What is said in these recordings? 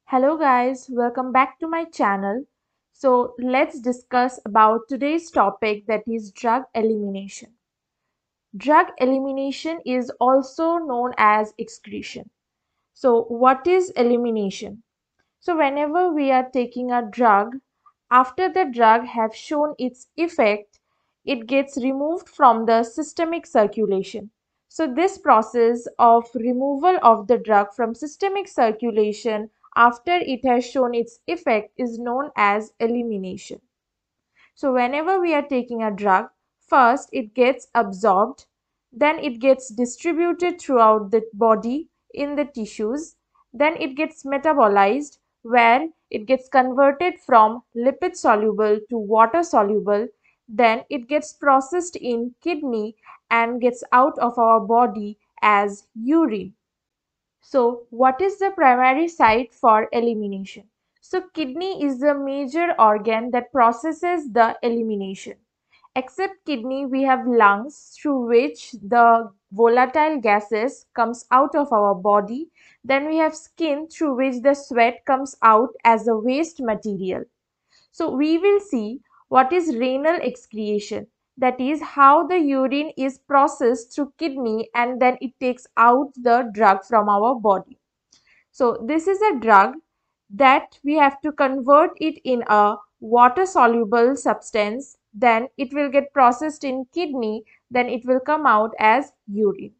Hello guys, welcome back to my channel. So let's discuss about today's topic, that is drug elimination. Drug elimination is also known as excretion. So what is elimination? So whenever we are taking a drug, after the drug have shown its effect, it gets removed from the systemic circulation. So this process of removal of the drug from systemic circulation after it has shown its effect is known as elimination. So whenever we are taking a drug, first it gets absorbed, then it gets distributed throughout the body in the tissues, then it gets metabolized where it gets converted from lipid soluble to water soluble, then it gets processed in kidney and gets out of our body as urine. So, what is the primary site for elimination? So, kidney is the major organ that processes the elimination. Except kidney, we have lungs through which the volatile gases comes out of our body. Then we have skin through which the sweat comes out as a waste material. So we will see what is renal excretion. That is how the urine is processed through kidney and then it takes out the drug from our body. So this is a drug that we have to convert it in a water soluble substance, then it will get processed in kidney, then it will come out as urine.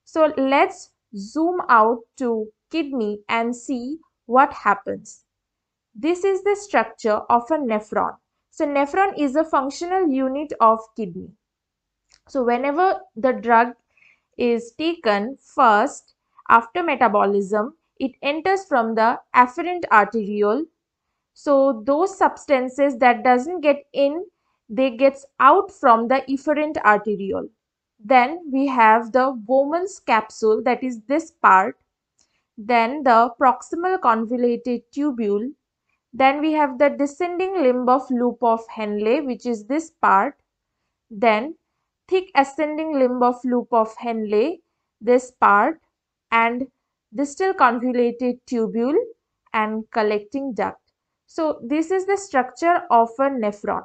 So let's zoom out to kidney and see what happens. This is the structure of a nephron. So nephron is a functional unit of kidney. So whenever the drug is taken first after metabolism, it enters from the afferent arteriole. So those substances that doesn't get in, they gets out from the efferent arteriole. Then we have the Bowman's capsule, that is this part. Then the proximal convoluted tubule. Then we have the descending limb of loop of Henle, which is this part. Then thick ascending limb of loop of Henle, this part, and distal convoluted tubule and collecting duct. So this is the structure of a nephron.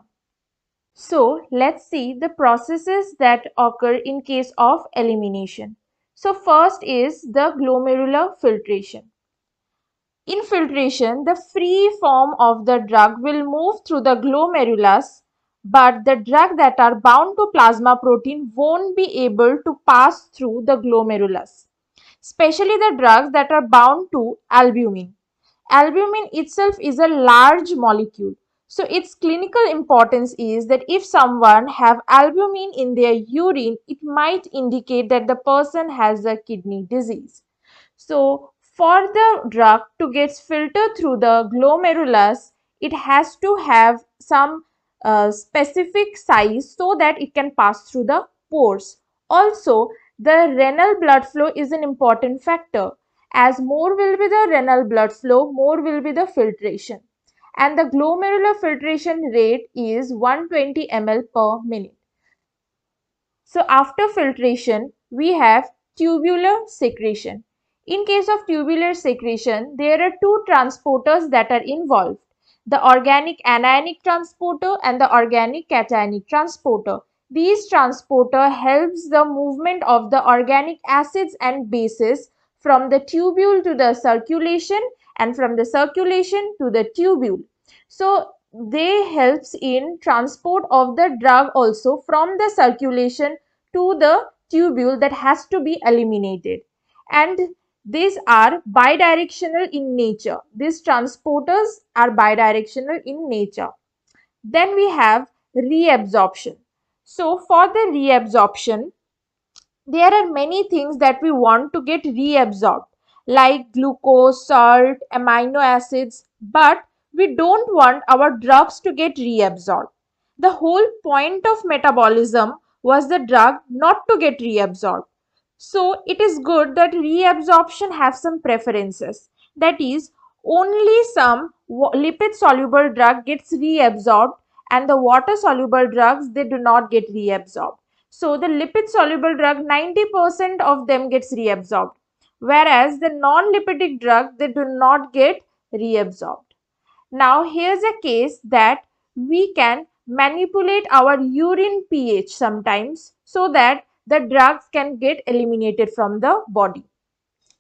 So let's see the processes that occur in case of elimination. So first is the glomerular filtration. In filtration, the free form of the drug will move through the glomerulus, but the drug that are bound to plasma protein won't be able to pass through the glomerulus, especially the drugs that are bound to albumin. Albumin itself is a large molecule. So its clinical importance is that if someone have albumin in their urine, it might indicate that the person has a kidney disease. So for the drug to get filtered through the glomerulus, it has to have some specific size so that it can pass through the pores. Also, the renal blood flow is an important factor. As more will be the renal blood flow, more will be the filtration. And the glomerular filtration rate is 120 ml per minute. So after filtration, we have tubular secretion. In case of tubular secretion, there are two transporters that are involved. The organic anionic transporter and the organic cationic transporter. These transporter helps the movement of the organic acids and bases from the tubule to the circulation and from the circulation to the tubule. So they helps in transport of the drug also from the circulation to the tubule that has to be eliminated. And these are bidirectional in nature. These transporters are bidirectional in nature. Then we have reabsorption. So for the reabsorption, there are many things that we want to get reabsorbed, like glucose, salt, amino acids, but we don't want our drugs to get reabsorbed. The whole point of metabolism was the drug not to get reabsorbed. So it is good that reabsorption have some preferences. That is, only some lipid soluble drug gets reabsorbed and the water soluble drugs, they do not get reabsorbed. So the lipid soluble drug, 90% of them gets reabsorbed, whereas the non-lipidic drug, they do not get reabsorbed. Now, here's a case that we can manipulate our urine pH sometimes so that the drugs can get eliminated from the body.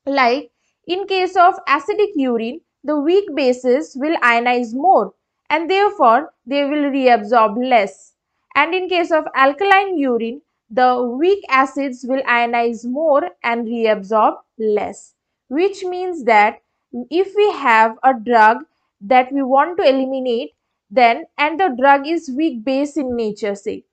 Like in case of acidic urine, the weak bases will ionize more and therefore they will reabsorb less. And in case of alkaline urine, the weak acids will ionize more and reabsorb less. Which means that if we have a drug that we want to eliminate, then and the drug is weak base in nature, say,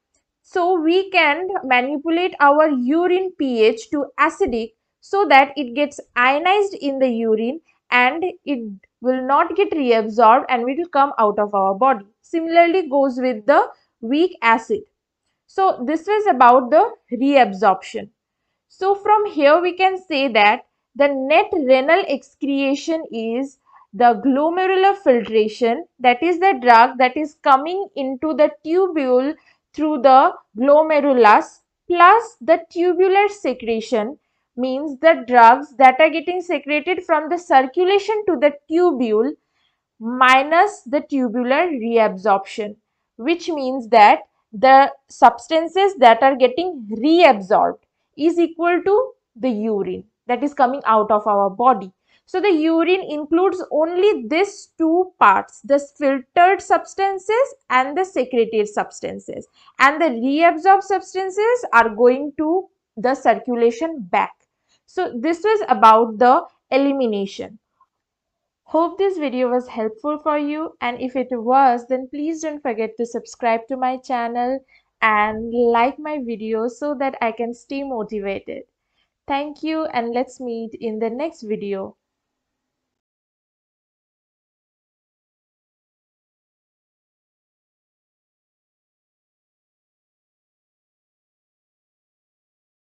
so we can manipulate our urine pH to acidic so that it gets ionized in the urine and it will not get reabsorbed and it will come out of our body. Similarly goes with the weak acid. So this was about the reabsorption. So from here we can say that the net renal excretion is the glomerular filtration, that is the drug that is coming into the tubule through the glomerulus, plus the tubular secretion, means the drugs that are getting secreted from the circulation to the tubule minus the tubular reabsorption, which means that the substances that are getting reabsorbed is equal to the urine that is coming out of our body. So the urine includes only these two parts, the filtered substances and the secreted substances, and the reabsorbed substances are going to the circulation back. So this was about the elimination. Hope this video was helpful for you, and if it was, then please don't forget to subscribe to my channel and like my videos so that I can stay motivated. Thank you, and let's meet in the next video.